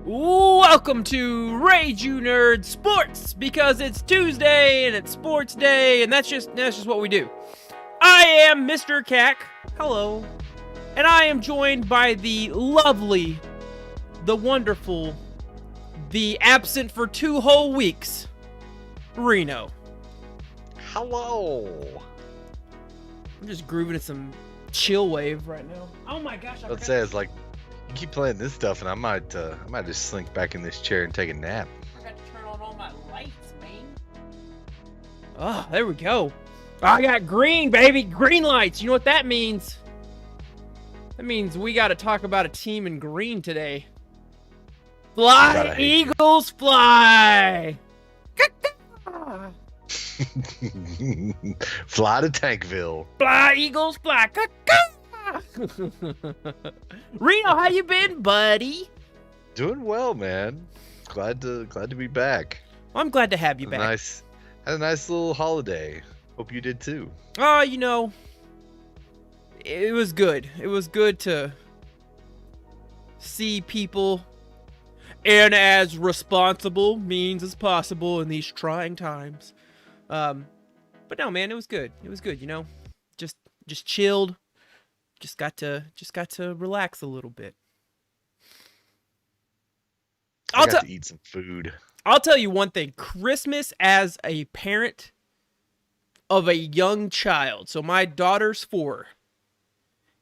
Welcome to Rage You Nerd Sports, because it's Tuesday and it's sports day, and that's just what we do. I am Mr. Cack. Hello. And I am joined by the lovely, the wonderful, the absent for 2 whole weeks, Reno. Hello. I'm just grooving at some chill wave right now. Oh my gosh! Let's say it's like you keep playing this stuff, and I might just slink back in this chair and take a nap. I forgot to turn on all my lights, man. Oh, there we go. I got green, baby. Green lights. You know what that means? That means we got to talk about a team in green today. Fly, Eagles, fly! Fly to Tankville. Fly, Eagles, fly! Reno, how you been, buddy? Doing well, man. Glad to be back. I'm glad to have you back. Had a nice little holiday. Hope you did too. Oh, you know, it was good. It was good to see people and as responsible means as possible in these trying times. But no, man, it was good. It was good, you know. Just chilled. Just got to relax a little bit. I got to eat some food. I'll tell you one thing. Christmas as a parent of a young child, so my daughter's 4,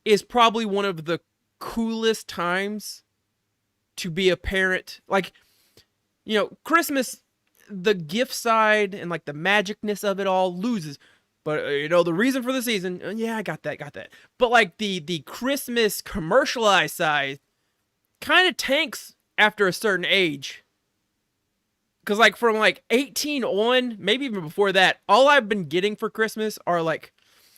is probably one of the coolest times to be a parent. Like, Christmas, the gift side and like the magicness of it all loses. But the reason for the season, yeah, I got that. But like the Christmas commercialized side kind of tanks after a certain age. Because like from like 18 on, maybe even before that, all I've been getting for Christmas are like,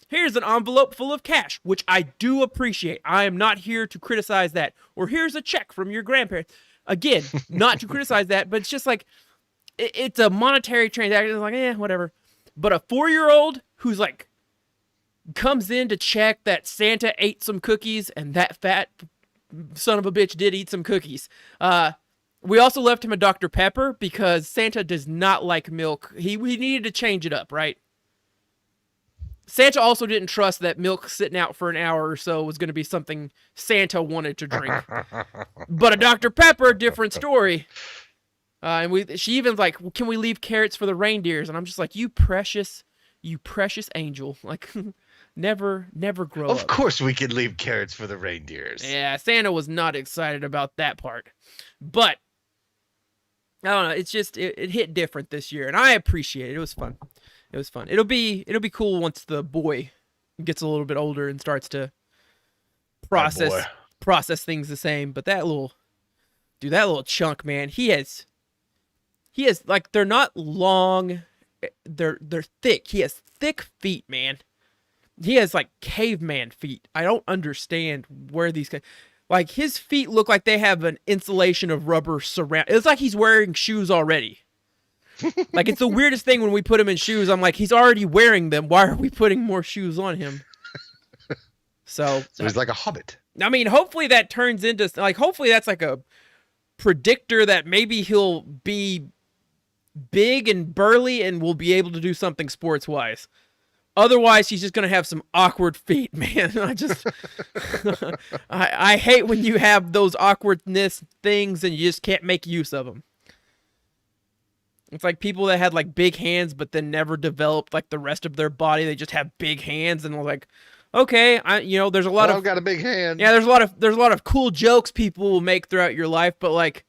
here's an envelope full of cash, which I do appreciate. I am not here to criticize that. Or here's a check from your grandparents. Again, not to criticize that, but it's just like, it's a monetary transaction. It's like, whatever. But a 4-year-old who's like, comes in to check that Santa ate some cookies and that fat son of a bitch did eat some cookies. We also left him a Dr. Pepper because Santa does not like milk. We needed to change it up, right? Santa also didn't trust that milk sitting out for an hour or so was going to be something Santa wanted to drink. But a Dr. Pepper, different story. She even was like, well, can we leave carrots for the reindeers? And I'm just like, you precious angel. Like, never grow up. Of course we can leave carrots for the reindeers. Yeah, Santa was not excited about that part. But, I don't know, it's just, it hit different this year, and I appreciate it. It was fun. It'll be cool once the boy gets a little bit older and starts to process things the same. But that little chunk, man, he has like, they're not long, they're thick. He has thick feet, man. He has like caveman feet. I don't understand where these guys, like, his feet look like they have an insulation of rubber surround. It's like he's wearing shoes already. Like, it's the weirdest thing when we put him in shoes. I'm like, he's already wearing them. Why are we putting more shoes on him? So he's like a hobbit. I mean, hopefully that turns into, like, hopefully that's like a predictor that maybe he'll be big and burly and will be able to do something sports-wise. Otherwise, he's just going to have some awkward feet, man. I hate when you have those awkwardness things and you just can't make use of them. It's like people that had like big hands but then never developed like the rest of their body. They just have big hands and like, okay, there's a lot of, I've got a big hand. Yeah, there's a lot of cool jokes people will make throughout your life, but like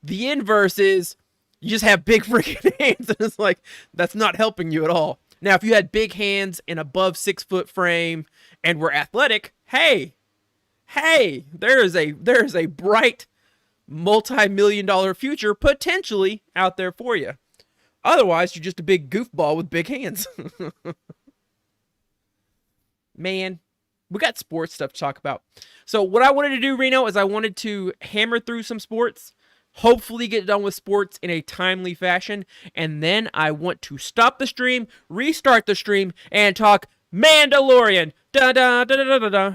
the inverse is you just have big freaking hands and it's like that's not helping you at all. Now, if you had big hands and above 6 foot frame and were athletic, hey, there is a bright multi-million-dollar future potentially out there for you. Otherwise, you're just a big goofball with big hands. Man, we got sports stuff to talk about. So what I wanted to do, Reno, is I wanted to hammer through some sports, hopefully get done with sports in a timely fashion, and then I want to stop the stream, restart the stream, and talk Mandalorian. Da da da da da da.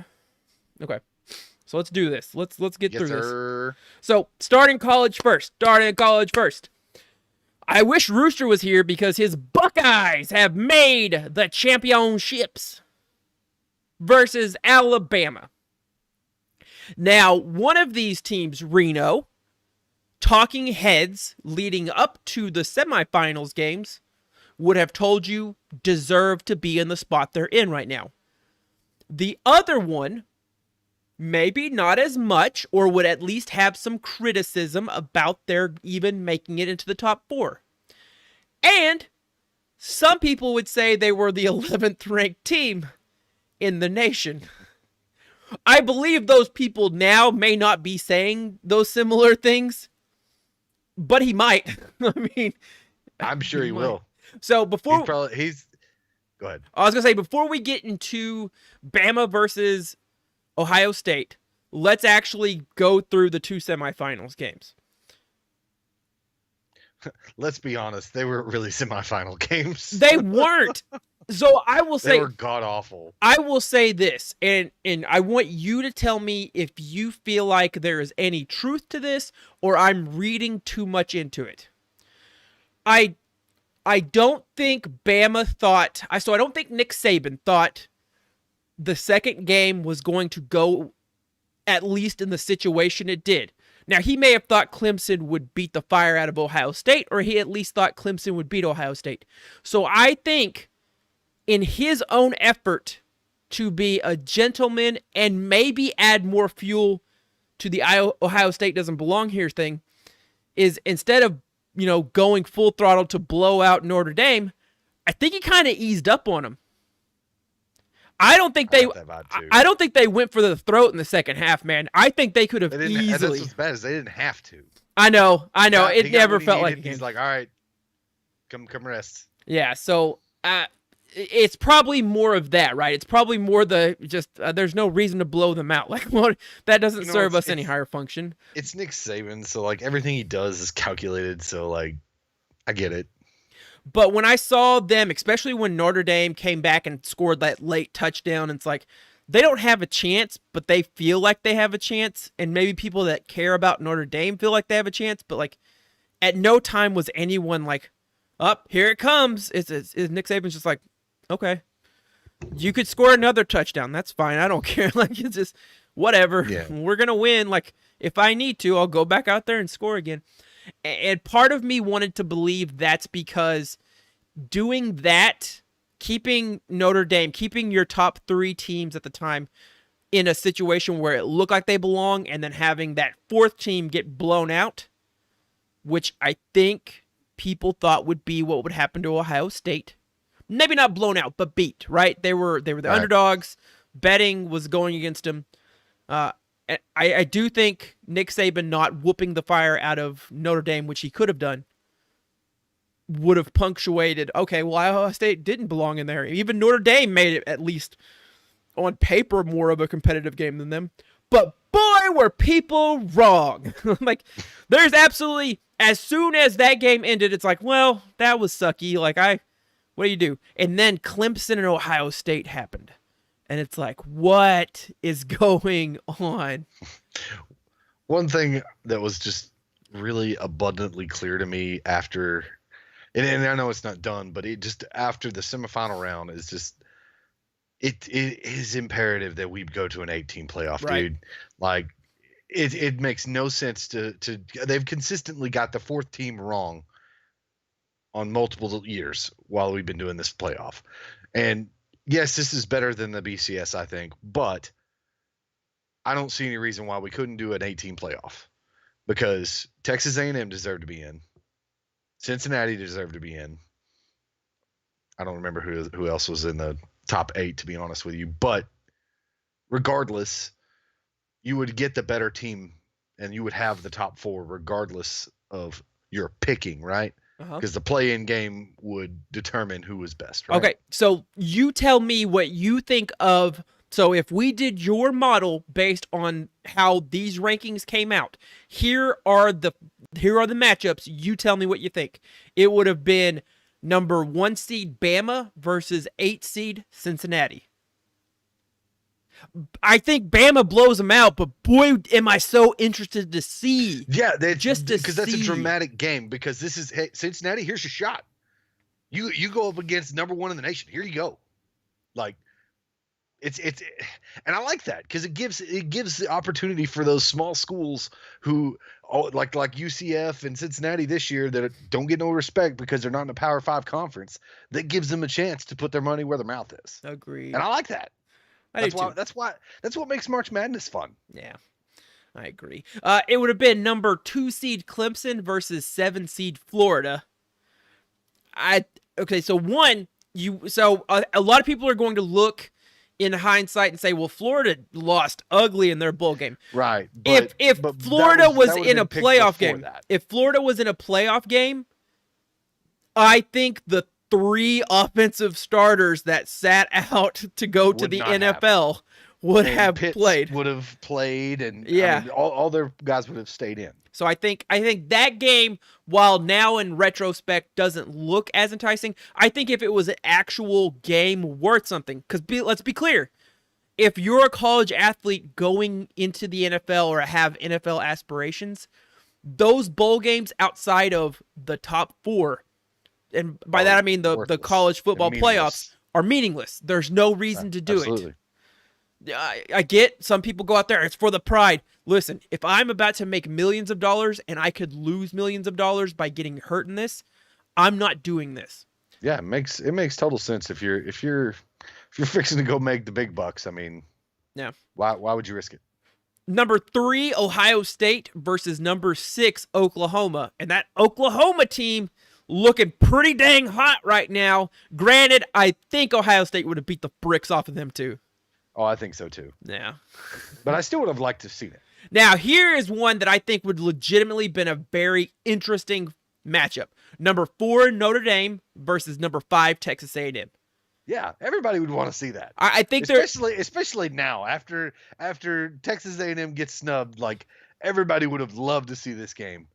Okay, so let's do this. Let's get through this. So starting college first. I wish Rooster was here because his Buckeyes have made the championships versus Alabama. Now, one of these teams, Reno, talking heads leading up to the semifinals games, would have told you deserve to be in the spot they're in right now. The other one, maybe not as much, or would at least have some criticism about their even making it into the top 4. And some people would say they were the 11th ranked team in the nation. I believe those people now may not be saying those similar things, but he might. I mean, I'm sure he will. So before go ahead. I was going to say, before we get into Bama versus Ohio State, let's actually go through the 2 semifinals games. Let's be honest, they were really semifinal games. They weren't. So I will say they were god awful. I will say this, and I want you to tell me if you feel like there is any truth to this or I'm reading too much into it. I don't think Bama thought, I don't think Nick Saban thought the second game was going to go at least in the situation it did. Now, he may have thought Clemson would beat the fire out of Ohio State, or he at least thought Clemson would beat Ohio State. So I think in his own effort to be a gentleman and maybe add more fuel to the Ohio State doesn't belong here thing is instead of, going full throttle to blow out Notre Dame, I think he kind of eased up on them. I don't think they went for the throat in the second half, man. I think they could have easily. That's what's bad is they didn't have to. I know. It never felt like he's like, all right, come rest. Yeah. So it's probably more of that, right? It's probably more there's no reason to blow them out. Like, what? That doesn't serve us any higher function. It's Nick Saban, so like everything he does is calculated. So like, I get it. But when I saw them, especially when Notre Dame came back and scored that late touchdown, it's like they don't have a chance, but they feel like they have a chance. And maybe people that care about Notre Dame feel like they have a chance. But like at no time was anyone like, up, here it comes. It's Nick Saban's just like, okay, you could score another touchdown. That's fine. I don't care. Like, it's just whatever. Yeah. We're going to win. Like, if I need to, I'll go back out there and score again. And part of me wanted to believe that's because doing that, keeping Notre Dame, keeping your top 3 teams at the time in a situation where it looked like they belong, and then having that 4th team get blown out, which I think people thought would be what would happen to Ohio State. Maybe not blown out, but beat, right? They were the right. Underdogs. Betting was going against them. I do think Nick Saban not whooping the fire out of Notre Dame, which he could have done, would have punctuated, okay, well, Ohio State didn't belong in there. Even Notre Dame made it, at least on paper, more of a competitive game than them. But boy, were people wrong. Like, there's absolutely, as soon as that game ended, it's like, well, that was sucky. Like, what do you do? And then Clemson and Ohio State happened. And it's like, what is going on? One thing that was just really abundantly clear to me after, and I know it's not done, but it just after the semifinal round is just, it is imperative that we go to an 18 playoff, right. Dude. Like, it makes no sense to they've consistently got the 4th team wrong on multiple years while we've been doing this playoff. And yes, this is better than the BCS, I think, but I don't see any reason why we couldn't do an 18 playoff, because Texas A&M deserved to be in. Cincinnati deserved to be in. I don't remember who else was in the top 8, to be honest with you, but regardless, you would get the better team and you would have the top 4 regardless of your picking, right? Because the play-in game would determine who was best, right? Okay, so you tell me what you think of. So if we did your model based on how these rankings came out, here are the matchups. You tell me what you think. It would have been number 1 seed Bama versus 8 seed Cincinnati. I think Bama blows them out, but boy, am I so interested to see. Yeah, because that's a dramatic game. Because this is, hey, Cincinnati, here's your shot. You go up against number 1 in the nation. Here you go. Like, it's and I like that because it gives the opportunity for those small schools who like UCF and Cincinnati this year that don't get no respect because they're not in a Power 5 conference. That gives them a chance to put their money where their mouth is. Agreed. And I like that. That's what makes March Madness fun. Yeah, I agree. It would have been number 2 seed Clemson versus 7 seed Florida. So a lot of people are going to look in hindsight and say, well, Florida lost ugly in their bowl game. Right. If Florida was in a playoff game, if Florida was in a playoff game, I think the 3 offensive starters that sat out to go to the NFL would have played. Would have played, and yeah, I mean, all their guys would have stayed in. So I think that game, while now in retrospect doesn't look as enticing, I think if it was an actual game worth something, because let's be clear, if you're a college athlete going into the NFL or have NFL aspirations, those bowl games outside of the top 4, and by that I mean the college football playoffs, are meaningless. There's no reason to do it. I get some people go out there, it's for the pride. Listen, if I'm about to make millions of dollars and I could lose millions of dollars by getting hurt in this, I'm not doing this. Yeah, it makes total sense if you're If you're fixing to go make the big bucks, I mean, Yeah. why would you risk it? Number 3, Ohio State versus number 6, Oklahoma. And that Oklahoma team looking pretty dang hot right now. Granted, I think Ohio State would have beat the bricks off of them too. Oh, I think so too. Yeah. But I still would have liked to see it. Now, here is one that I think would legitimately been a very interesting matchup. Number 4, Notre Dame versus number 5, Texas A&M. Yeah, everybody would want to see that. I think especially now after Texas A&M gets snubbed, like everybody would have loved to see this game.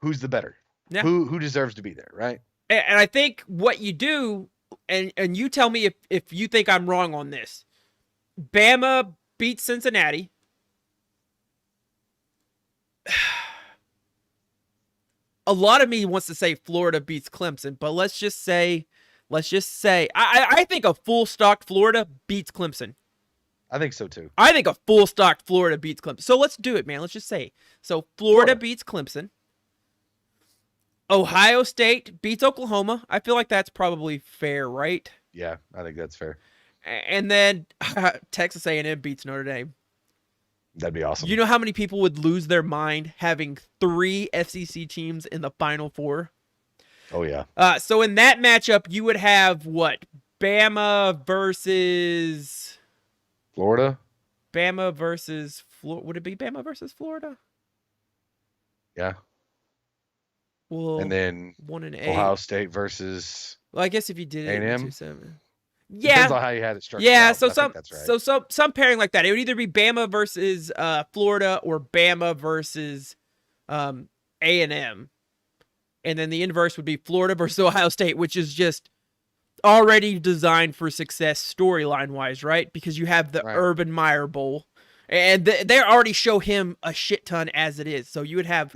Who's the better? Yeah. Who deserves to be there, right? And I think what you do, and you tell me if you think I'm wrong on this. Bama beats Cincinnati. A lot of me wants to say Florida beats Clemson, but let's just say I think a full stocked Florida beats Clemson. I think so too. I think a full stocked Florida beats Clemson. So let's do it, man. Let's just say. So Florida beats Clemson. Ohio State beats Oklahoma. I feel like that's probably fair, right? Yeah, I think that's fair. And then Texas A&M beats Notre Dame. That'd be awesome. You know how many people would lose their mind having 3 SEC teams in the Final Four? Oh, yeah. So in that matchup, you would have what? Bama versus... Florida? Bama versus... Would it be Bama versus Florida? Yeah. Well, and then 1 and 8. Ohio State versus... Well, I guess if you did it A&M? in 2-7. Depends Yeah. on how you had it structured. Yeah, out, so but I think that's right. some pairing like that. It would either be Bama versus Florida or Bama versus A&M. And then the inverse would be Florida versus Ohio State, which is just already designed for success storyline-wise, right? Because you have the Urban Meyer Bowl. And they already show him a shit ton as it is. So you would have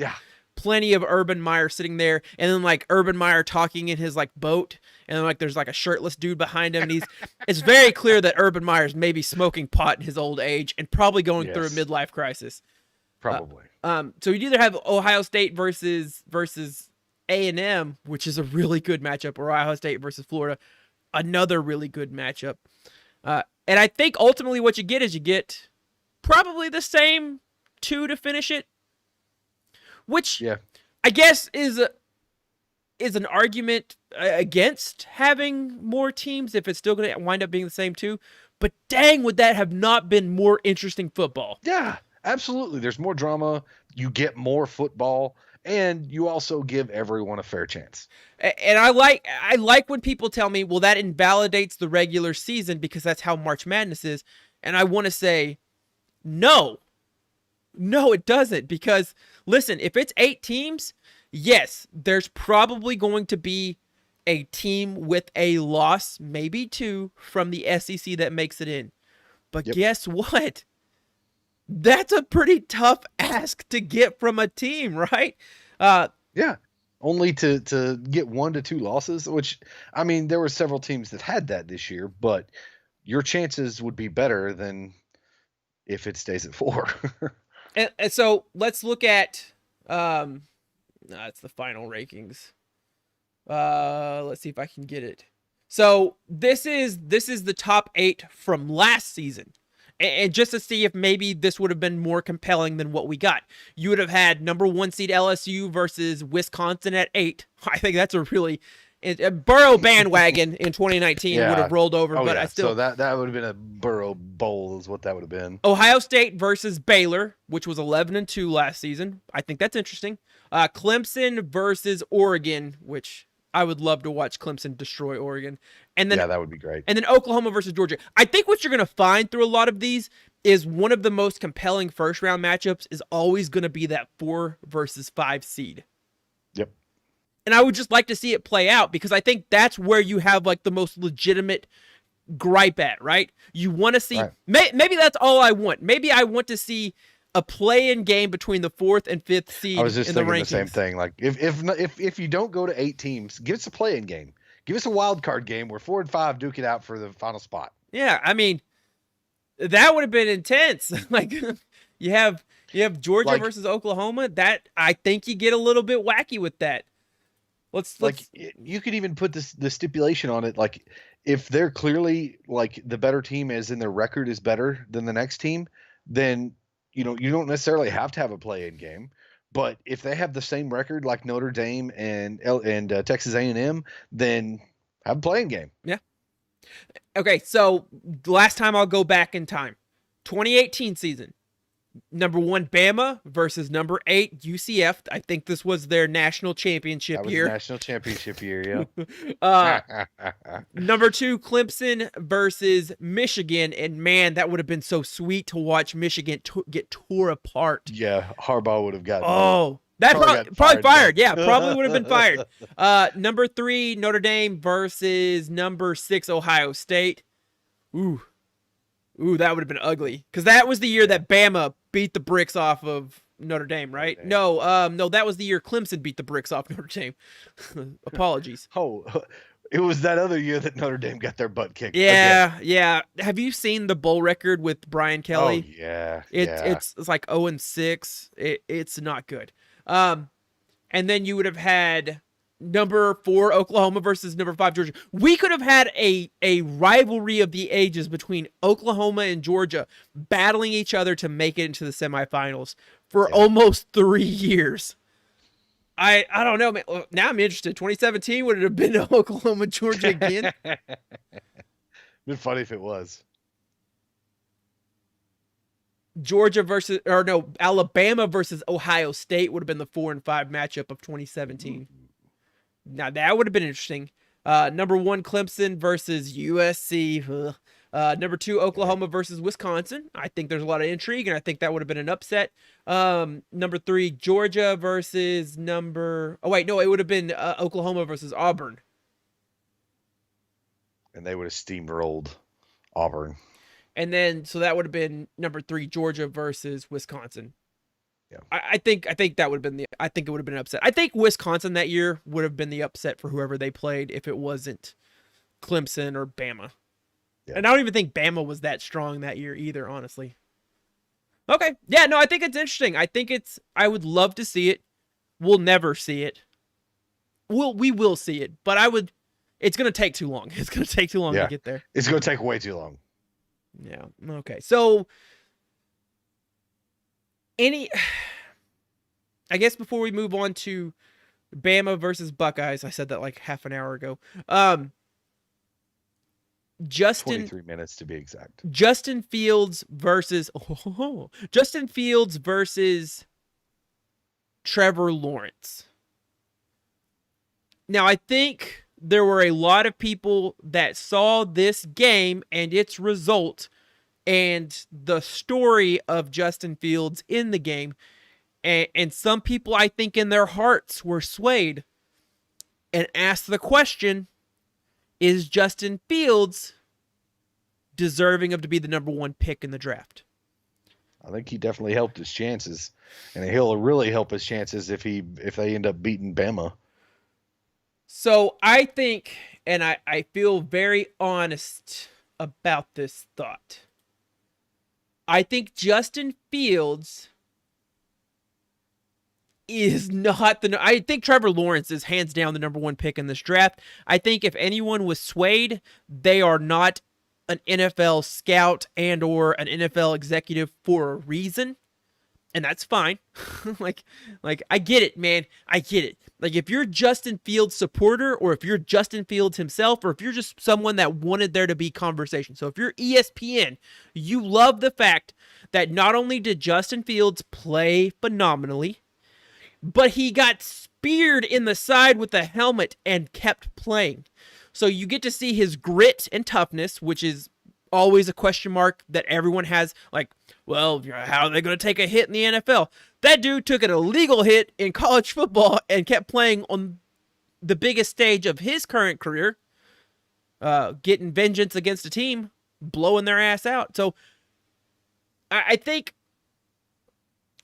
plenty of Urban Meyer sitting there, and then like Urban Meyer talking in his like boat, and then like there's like a shirtless dude behind him, and it's very clear that Urban Meyer's maybe smoking pot in his old age and probably going through a midlife crisis. Probably. So you'd either have Ohio State versus A&M, which is a really good matchup, or Ohio State versus Florida, another really good matchup. And I think ultimately what you get probably the same 2 to finish it, which I guess is an argument against having more teams if it's still going to wind up being the same 2. But dang, would that have not been more interesting football? Yeah, absolutely. There's more drama. You get more football, and you also give everyone a fair chance. And I like when people tell me, well, that invalidates the regular season because that's how March Madness is. And I want to say, no, it doesn't. Because listen, if it's 8 teams, yes, there's probably going to be a team with a loss, maybe 2 from the SEC that makes it in. But guess what? That's a pretty tough ask to get from a team, right? Yeah. Only to get 1 to 2 losses, which, I mean, there were several teams that had that this year, but your chances would be better than if it stays at 4. and so let's look at, it's the final rankings. Let's see if I can get it. So this is the top 8 from last season. And just to see if maybe this would have been more compelling than what we got. You would have had number 1 seed LSU versus Wisconsin at 8. I think that's a really Burrow bandwagon in 2019 would have rolled over, but I still. So that would have been a Burrow Bowl is what that would have been. Ohio State versus Baylor, which was 11-2 last season. I think that's interesting. Clemson versus Oregon, which I would love to watch Clemson destroy Oregon. And then, that would be great. And then Oklahoma versus Georgia. I think what you're going to find through a lot of these is one of the most compelling first round matchups is always going to be that 4 versus 5 seed. Yep. And I would just like to see it play out because I think that's where you have like the most legitimate gripe at, right? You want to see, maybe that's all I want. Maybe I want to see a play-in game between the 4th and 5th seed. I was just thinking the the same thing. Like if you don't go to 8 teams, give us a play-in game. Give us a wild card game where 4 and 5 duke it out for the final spot. Yeah, I mean, that would have been intense. Like you have Georgia versus Oklahoma. That I think you get a little bit wacky with that. Let's you could even put the stipulation on it. Like if they're clearly like the better team, as in their record is better than the next team, then you don't necessarily have to have a play-in game. But if they have the same record like Notre Dame and Texas A&M, then have a play-in game. Yeah. Okay, so the last time I'll go back in time, 2018 season. Number 1 Bama versus number 8 UCF. I think this was their national championship year. National championship year, yeah. Number 2 Clemson versus Michigan, and man, that would have been so sweet to watch Michigan get tore apart. Yeah, Harbaugh would have gotten. Oh, that probably fired. Yeah, probably would have been fired. Number 3 Notre Dame versus number 6 Ohio State. Ooh, that would have been ugly, because that was the year that Bama beat the bricks off of Notre Dame, right? Notre Dame. No, that was the year Clemson beat the bricks off Notre Dame. Apologies. Oh, it was that other year that Notre Dame got their butt kicked. Yeah, again. Yeah. Have you seen the bowl record with Brian Kelly? Oh yeah, It's like 0-6. It's not good. And then you would have had number 4 Oklahoma versus number 5 Georgia. We could have had a rivalry of the ages between Oklahoma and Georgia battling each other to make it into the semifinals for almost 3 years. I don't know, man. Now I'm interested. 2017, would it have been Oklahoma Georgia again? Been funny if it was. Alabama versus Ohio State would have been the 4 and 5 matchup of 2017. Now that would have been interesting. Number 1 Clemson versus USC. Number 2 Oklahoma versus Wisconsin. I think there's a lot of intrigue, and I think that would have been an upset. Number 3 Georgia versus it would have been Oklahoma versus Auburn. And they would have steamrolled Auburn. And then, so that would have been number 3 Georgia versus Wisconsin. Yeah. I think that would have been I think it would have been an upset. I think Wisconsin that year would have been the upset for whoever they played if it wasn't Clemson or Bama. Yeah. And I don't even think Bama was that strong that year either, honestly. Okay. Yeah, no, I think it's interesting. I would love to see it. We'll never see it. We will see it, but it's going to take too long. It's going to take too long to get there. It's going to take way too long. Yeah. Okay. So I guess before we move on to Bama versus Buckeyes, I said that like half an hour ago. 23 minutes to be exact. Justin Fields versus Trevor Lawrence. Now, I think there were a lot of people that saw this game and its result and the story of Justin Fields in the game. And some people, I think, in their hearts were swayed and asked the question, is Justin Fields deserving of to be the number 1 pick in the draft? I think he definitely helped his chances, and he'll really help his chances if they end up beating Bama. So I think, and I feel very honest about this thought, I think Justin Fields is not I think Trevor Lawrence is hands down the number 1 pick in this draft. I think if anyone was swayed, they are not an NFL scout and or an NFL executive for a reason. And that's fine. like I get it, man. I get it. Like if you're Justin Fields supporter, or if you're Justin Fields himself, or if you're just someone that wanted there to be conversation. So if you're ESPN, you love the fact that not only did Justin Fields play phenomenally, but he got speared in the side with a helmet and kept playing. So you get to see his grit and toughness, which is always a question mark that everyone has. Like, well, how are they going to take a hit in the NFL? That dude took an illegal hit in college football and kept playing on the biggest stage of his current career, getting vengeance against a team, blowing their ass out. So I think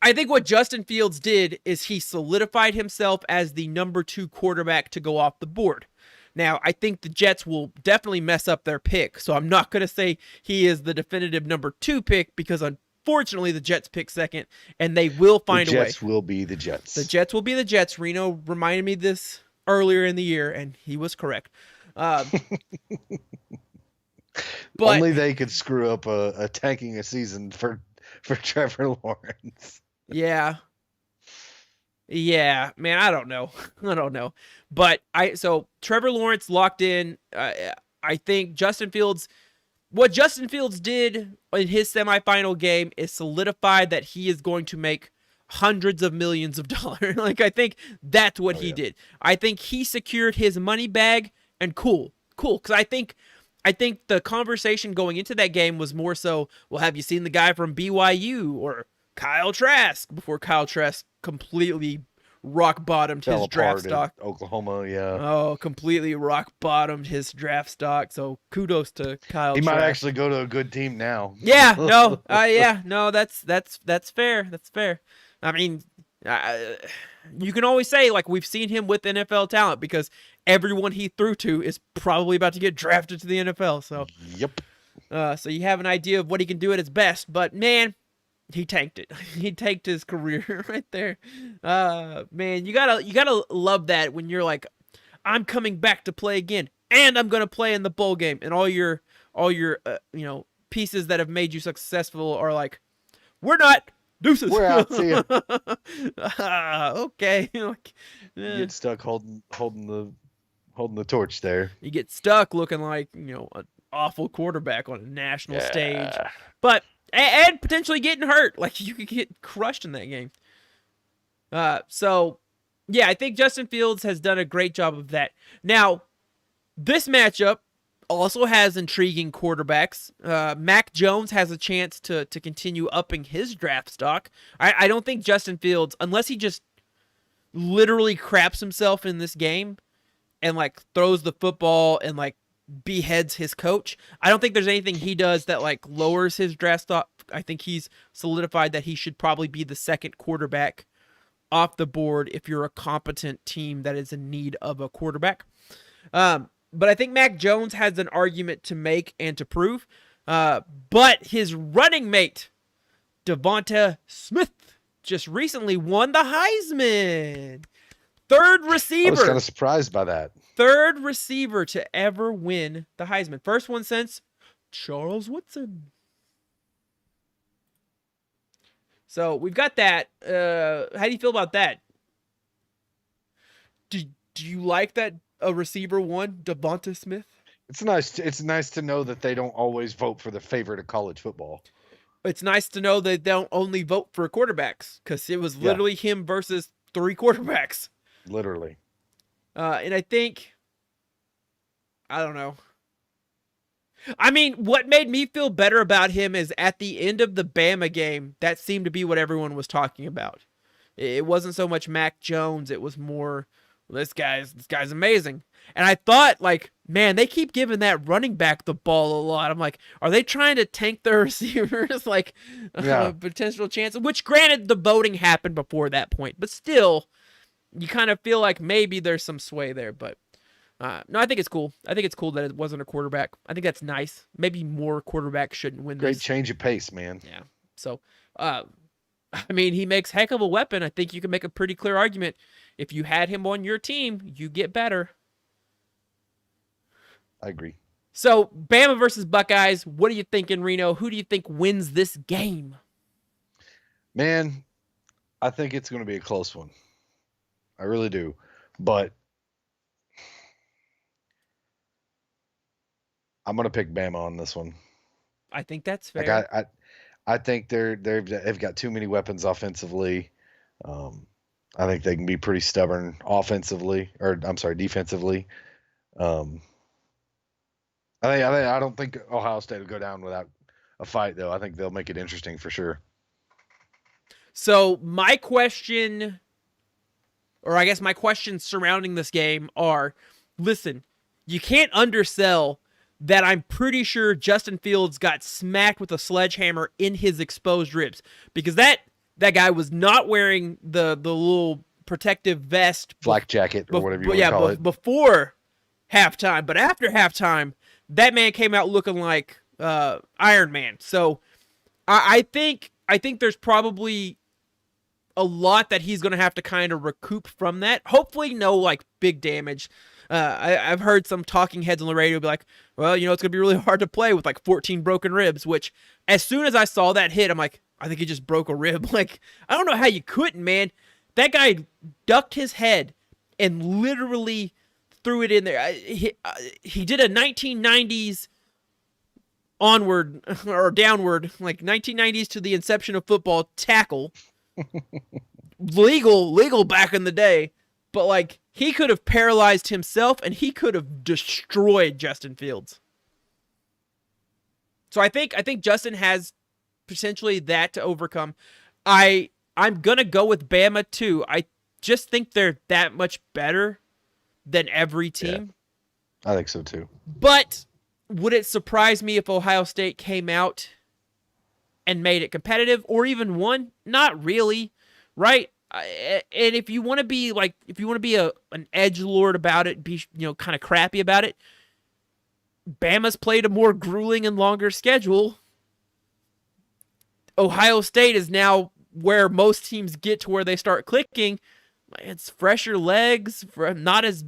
what Justin Fields did is he solidified himself as the number 2 quarterback to go off the board. Now, I think the Jets will definitely mess up their pick, so I'm not going to say he is the definitive number 2 pick, because unfortunately the Jets pick second, and they will find a way. The Jets will be the Jets. The Jets will be the Jets. Reno reminded me this earlier in the year, and he was correct. Uh, but Only they could screw up a tanking a season for Trevor Lawrence. yeah, yeah, man, I don't know. I don't know. But so Trevor Lawrence locked in. I think Justin Fields. What Justin Fields did in his semifinal game is solidified that he is going to make hundreds of millions of dollars. Like, I think that's what he did. I think he secured his money bag, and cool. Because I think the conversation going into that game was more so, well, have you seen the guy from BYU or Kyle Trask, before Kyle Trask completely rock bottomed Fell his draft apart stock. at Oklahoma, yeah. Oh, completely rock bottomed his draft stock. So kudos to Kyle. He Trask. might actually go to a good team now. Yeah, no, that's fair. That's fair. I mean, you can always say, like, we've seen him with NFL talent, because everyone he threw to is probably about to get drafted to the NFL. So, Yep. So you have an idea of what he can do at his best. But man, he tanked it. He tanked his career right there. Man, you gotta love that when you're like, I'm coming back to play again, and I'm gonna play in the bowl game, and all your pieces that have made you successful are like, we're not. Deuces. We're out. See ya. Okay. You get stuck holding the torch there. You get stuck looking like, an awful quarterback on a national stage, but and potentially getting hurt. Like, you could get crushed in that game. So yeah, I think Justin Fields has done a great job of that. Now, this matchup also has intriguing quarterbacks. Mac Jones has a chance to continue upping his draft stock. I don't think Justin Fields, unless he just literally craps himself in this game and, like, throws the football and, like, beheads his coach, I don't think there's anything he does that, like, lowers his draft stock. I think he's solidified that he should probably be the second quarterback off the board if you're a competent team that is in need of a quarterback. But I think Mac Jones has an argument to make and to prove. But his running mate, Devonta Smith, just recently won the Heisman. Third receiver. I was kind of surprised by that. Third receiver to ever win the Heisman. First one since Charles Woodson. So we've got that. How do you feel about that? Do you like that a receiver won, Devonta Smith? It's nice to know that they don't always vote for the favorite of college football. It's nice to know they don't only vote for quarterbacks, because it was literally him versus 3 quarterbacks. Literally. And I think, I don't know. I mean, what made me feel better about him is at the end of the Bama game, that seemed to be what everyone was talking about. It wasn't so much Mac Jones. It was more, this guy's amazing. And I thought, like, man, they keep giving that running back the ball a lot. I'm like, are they trying to tank their receivers? Like, potential chance? Which, granted, the voting happened before that point. But still, you kind of feel like maybe there's some sway there. But no, I think it's cool. I think it's cool that it wasn't a quarterback. I think that's nice. Maybe more quarterbacks shouldn't win Great this. change of pace, man. Yeah. So, I mean, he makes heck of a weapon. I think you can make a pretty clear argument. If you had him on your team, you get better. I agree. So, Bama versus Buckeyes. What are you thinking, Reno? Who do you think wins this game? Man, I think it's going to be a close one. I really do. But I'm going to pick Bama on this one. I think that's fair. Like I think they've got too many weapons offensively. I think they can be pretty stubborn defensively. I don't think Ohio State will go down without a fight, though. I think they'll make it interesting for sure. So my question, or I guess my questions surrounding this game are, listen, you can't undersell that I'm pretty sure Justin Fields got smacked with a sledgehammer in his exposed ribs, because that guy was not wearing the little protective vest, flak jacket or whatever you want to call it, before halftime. But after halftime, that man came out looking like Iron Man. So I think there's probably a lot that he's going to have to kind of recoup from that. Hopefully no, like, big damage. I've heard some talking heads on the radio be like, well, it's going to be really hard to play with like 14 broken ribs, which as soon as I saw that hit, I'm like, I think he just broke a rib. Like, I don't know how you couldn't, man. That guy ducked his head and literally threw it in there. He did a 1990s onward or downward, like 1990s to the inception of football tackle. Legal back in the day, but like he could have paralyzed himself and he could have destroyed Justin Fields. So I think Justin has potentially that to overcome. I'm gonna go with Bama too. I just think they're that much better than every team. Yeah, I think so too. But would it surprise me if Ohio State came out and made it competitive or even won? Not really, right? And if you want to be an edgelord about it, be kind of crappy about it, Bama's played a more grueling and longer schedule. Ohio State is now where most teams get to where they start clicking. It's fresher legs, not as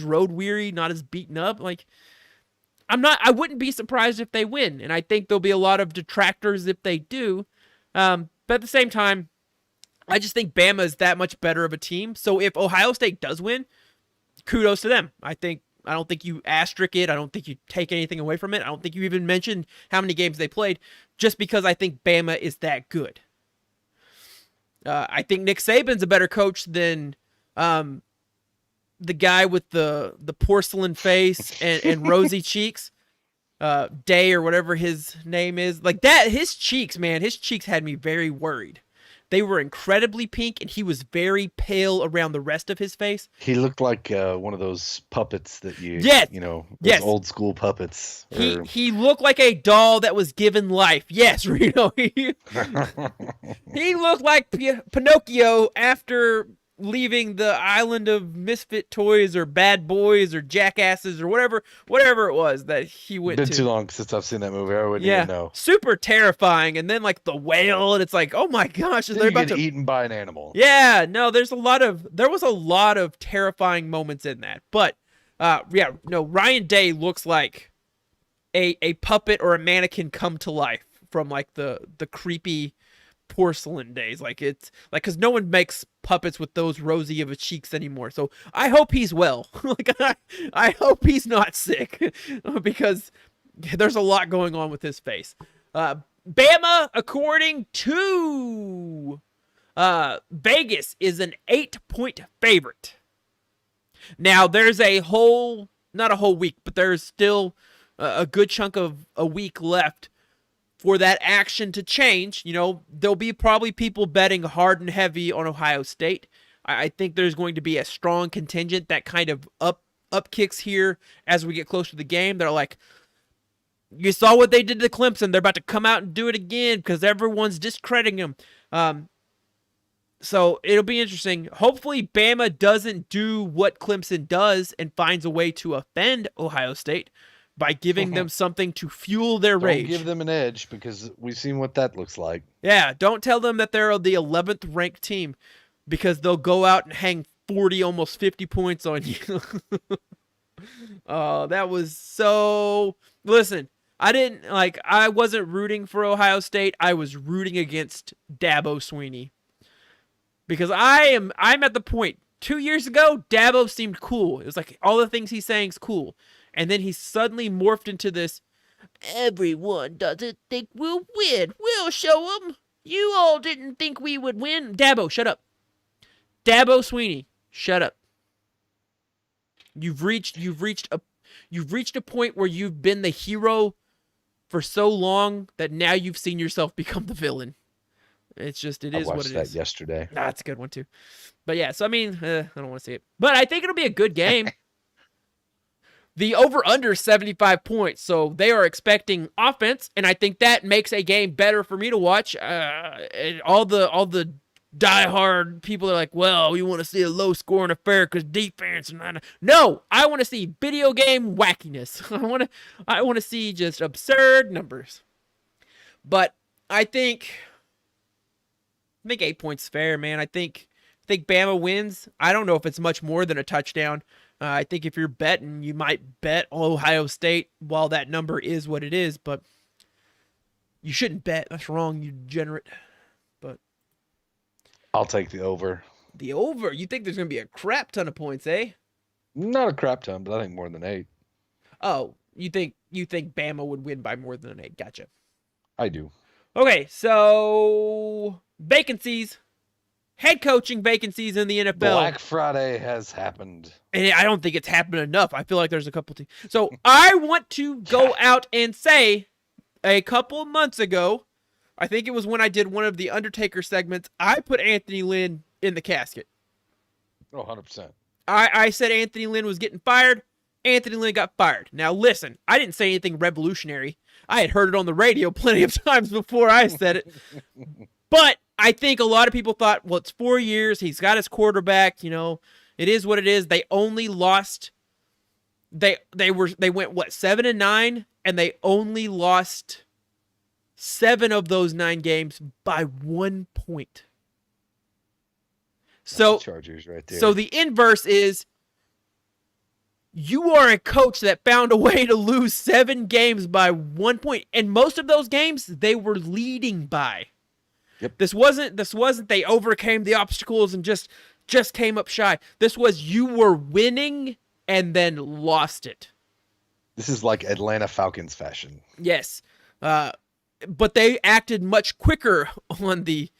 road weary, not as beaten up. Like I wouldn't be surprised if they win, and I think there'll be a lot of detractors if they do. But at the same time, I just think Bama is that much better of a team. So if Ohio State does win, kudos to them. I don't think you asterisk it. I don't think you take anything away from it. I don't think you even mentioned how many games they played, just because I think Bama is that good. I think Nick Saban's a better coach than the guy with the porcelain face and rosy cheeks, Day or whatever his name is. Like that, his cheeks had me very worried. They were incredibly pink, and he was very pale around the rest of his face. He looked like one of those puppets that old school puppets. He looked like a doll that was given life. Yes, Reno. He looked like Pinocchio after leaving the island of misfit toys or bad boys or jackasses or whatever it was that he went to. Been too long since I've seen that movie. I wouldn't even know. Super terrifying. And then like the whale, and it's like, oh my gosh, they're about to get eaten by an animal. Yeah, no, there was a lot of terrifying moments in that. But Ryan Day looks like a puppet or a mannequin come to life from like the creepy porcelain days. Like it's like, because no one makes puppets with those rosy of a cheeks anymore. So I hope he's well. Like I hope he's not sick, because there's a lot going on with his face. Bama, according to Vegas, is an 8-point favorite. Now there's not a whole week, but there's still a good chunk of a week left for that action to change. There'll be probably people betting hard and heavy on Ohio State. I think there's going to be a strong contingent that kind of up kicks here as we get closer to the game. They're like, you saw what they did to Clemson. They're about to come out and do it again because everyone's discrediting them. So it'll be interesting. Hopefully Bama doesn't do what Clemson does and finds a way to offend Ohio State by giving them something to fuel their rage. Don't give them an edge, because we've seen what that looks like. Yeah, don't tell them that they're the 11th ranked team, because they'll go out and hang 40, almost 50 points on you. Oh, that was so... Listen, I wasn't rooting for Ohio State. I was rooting against Dabo Swinney. Because I'm at the point, 2 years ago, Dabo seemed cool. It was like all the things he's saying is cool. And then he suddenly morphed into this, everyone doesn't think we'll win. We'll show them. You all didn't think we would win. Dabo, shut up. Dabo Swinney, shut up. You've reached a point where you've been the hero for so long that now you've seen yourself become the villain. It is what it is. I watched that yesterday. That's a good one too. But yeah, so I mean, I don't want to see it. But I think it'll be a good game. The over-under 75 points, so they are expecting offense, and I think that makes a game better for me to watch. And all the diehard people are like, well, we want to see a low-scoring affair because defense. No, I want to see video game wackiness. I want to see just absurd numbers. But I think 8 points fair, man. I think Bama wins. I don't know if it's much more than a touchdown. I think if you're betting, you might bet Ohio State while that number is what it is, but you shouldn't bet. That's wrong, you degenerate. But I'll take the over. the over, you think there's going to be a crap ton of points, eh? Not a crap ton, but I think more than 8. Oh, you think Bama would win by more than an 8. Gotcha. I do. Okay, so vacancies. Head coaching vacancies in the NFL. Black Friday has happened. And I don't think it's happened enough. I feel like there's a couple teams. So I want to go out and say a couple months ago, I think it was when I did one of the Undertaker segments, I put Anthony Lynn in the casket. Oh, 100%. I said Anthony Lynn was getting fired. Anthony Lynn got fired. Now listen, I didn't say anything revolutionary. I had heard it on the radio plenty of times before I said it. But I think a lot of people thought, well, it's 4 years. He's got his quarterback. You know, it is what it is. They only lost. They went what 7-9, and they only lost 7 of those 9 games by 1 point. So Chargers right there. So the inverse is you are a coach that found a way to lose 7 games by 1 point, and most of those games they were leading by. Yep. This wasn't they overcame the obstacles and just came up shy. This was you were winning and then lost it. This is like Atlanta Falcons fashion. Yes. But they acted much quicker on the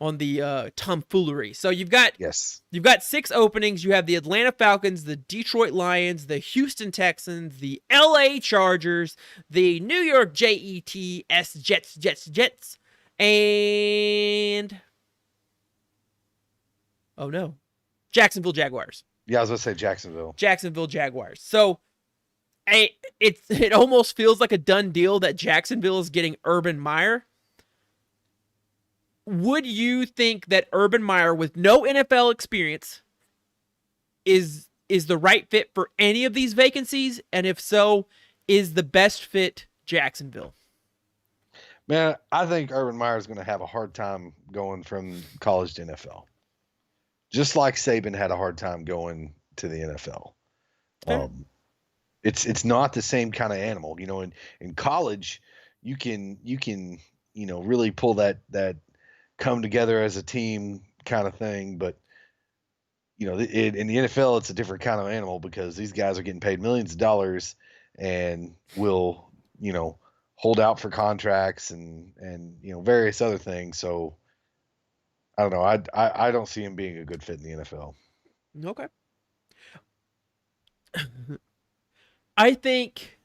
tomfoolery. So you've got 6 openings. You have the Atlanta Falcons, the Detroit Lions, the Houston Texans, the LA Chargers, the New York Jets, and oh no, Jacksonville Jaguars. Yeah, I was going to say Jacksonville Jaguars. So it almost feels like a done deal that Jacksonville is getting Urban Meyer. Would you think that Urban Meyer, with no NFL experience, is the right fit for any of these vacancies? And if so, is the best fit Jacksonville? Man, I think Urban Meyer is going to have a hard time going from college to NFL. Just like Saban had a hard time going to the NFL. It's not the same kind of animal. You know, in college, you can really pull that come together as a team kind of thing. But, in the NFL, it's a different kind of animal because these guys are getting paid millions of dollars and will, hold out for contracts and various other things. So I don't know. I don't see him being a good fit in the NFL. Okay. I think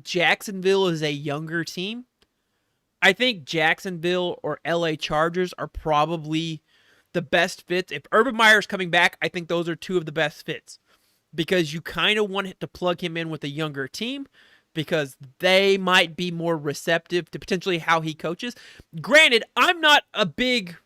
Jacksonville is a younger team. I think Jacksonville or LA Chargers are probably the best fits. If Urban Meyer's coming back, I think those are 2 of the best fits because you kind of want to plug him in with a younger team because they might be more receptive to potentially how he coaches. Granted, I'm not a big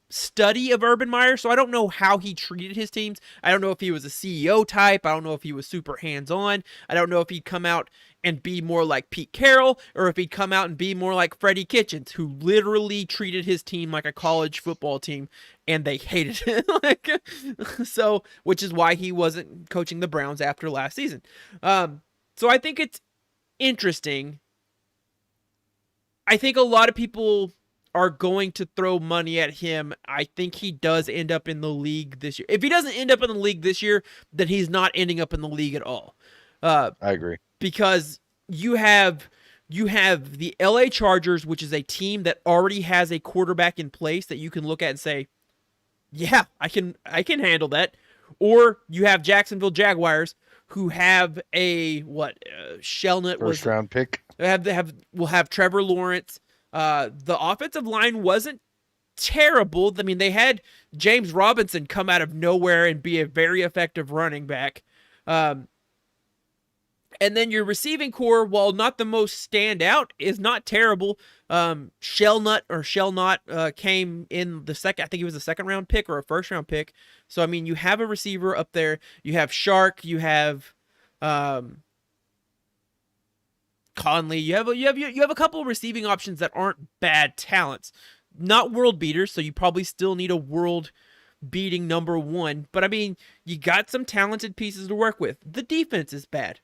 study of Urban Meyer, so I don't know how he treated his teams. I don't know if he was a CEO type. I don't know if he was super hands-on. I don't know if he'd come out and be more like Pete Carroll or if he'd come out and be more like Freddie Kitchens, who literally treated his team like a college football team and they hated it. So, which is why he wasn't coaching the Browns after last season. So I think it's interesting. I think a lot of people are going to throw money at him. I think he does end up in the league this year. If he doesn't end up in the league this year, then he's not ending up in the league at all. I agree. Because you have the LA Chargers, which is a team that already has a quarterback in place that you can look at and say, yeah, I can handle that. Or you have Jacksonville Jaguars, who have a Shellnut first round pick. Will have Trevor Lawrence. The offensive line wasn't terrible. I mean, they had James Robinson come out of nowhere and be a very effective running back. And then your receiving core, while not the most standout, is not terrible. Shellnut came in the second. I think he was a second round pick or a first round pick. So I mean, you have a receiver up there. You have Shark. You have Conley. You have a couple of receiving options that aren't bad talents, not world beaters. So you probably still need a world beating number one. But I mean, you got some talented pieces to work with. The defense is bad.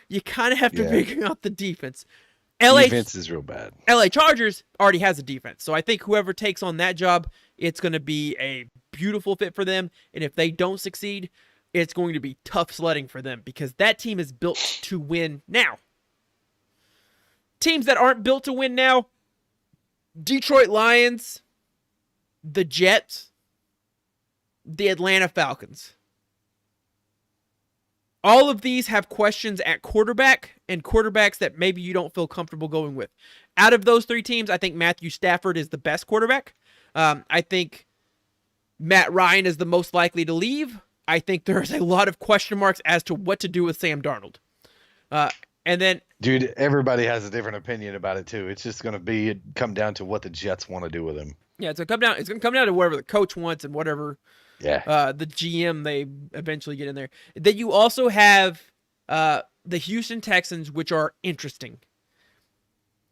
You kind of have to figure out the defense. Defense is real bad. LA Chargers already has a defense. So I think whoever takes on that job, it's going to be a beautiful fit for them. And if they don't succeed, it's going to be tough sledding for them because that team is built to win now. Teams that aren't built to win now, Detroit Lions, the Jets, the Atlanta Falcons. All of these have questions at quarterback and quarterbacks that maybe you don't feel comfortable going with. Out of those three teams, I think Matthew Stafford is the best quarterback. I think Matt Ryan is the most likely to leave. I think there's a lot of question marks as to what to do with Sam Darnold. And then, dude, everybody has a different opinion about it too. It's just going to come down to what the Jets want to do with him. Yeah, it's going to come down to whatever the coach wants and whatever the GM they eventually get in there. Then you also have the Houston Texans, which are interesting.